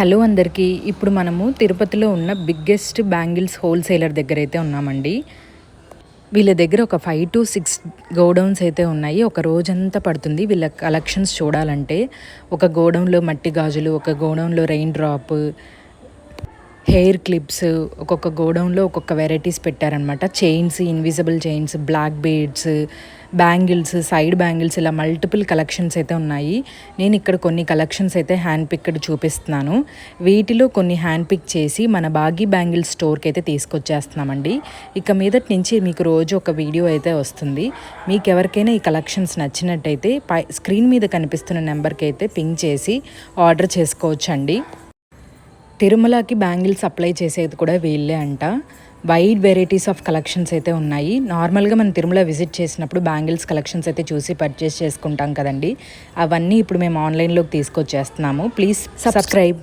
Hello అందరికీ. ఇప్పుడు మనము తిరుపతిలో ఉన్న బిగ్గెస్ట్ బ్యాంగిల్స్ హోల్సేలర్ దగ్గర అయితే ఉన్నామండి. వీళ్ళ దగ్గర ఒక 5 to 6 గోడౌన్స్ అయితే ఉన్నాయి. ఒక రోజంతా పడుతుంది వీళ్ళ కలెక్షన్స్ చూడాలంటే. ఒక గోడౌన్లో మట్టి గాజులు, ఒక గోడౌన్లో రెయిన్ డ్రాప్, హెయిర్ క్లిప్స్, ఒక్కొక్క గోడౌన్లో ఒక్కొక్క వెరైటీస్ పెట్టారనమాట. Chains, invisible chains, black beads, bangles, side bangles, ఇలా మల్టిపుల్ కలెక్షన్స్ అయితే ఉన్నాయి. నేను ఇక్కడ కొన్ని కలెక్షన్స్ అయితే హ్యాండ్ పిక్డ్ చూపిస్తున్నాను. వీటిలో కొన్ని హ్యాండ్ పిక్ చేసి మన బాగీ బ్యాంగిల్ స్టోర్కి అయితే తీసుకొచ్చేస్తున్నామండి. ఇక మీదటి నుంచి మీకు రోజు ఒక వీడియో అయితే వస్తుంది. మీకు ఎవరికైనా ఈ కలెక్షన్స్ నచ్చినట్టయితే స్క్రీన్ మీద కనిపిస్తున్న నెంబర్కి అయితే పింక్ చేసి ఆర్డర్ చేసుకోవచ్చండి. తిరుమలకి బ్యాంగిల్స్ అప్లై చేసేది కూడా వీళ్ళే అంట. వైడ్ వెరైటీస్ ఆఫ్ కలెక్షన్స్ అయితే ఉన్నాయి. నార్మల్గా మనం తిరుమల విజిట్ చేసినప్పుడు బ్యాంగిల్స్ కలెక్షన్స్ అయితే చూసి పర్చేస్ చేసుకుంటాం కదండి. అవన్నీ ఇప్పుడు మేము ఆన్లైన్లోకి తీసుకొచ్చేస్తున్నాము. Please subscribe.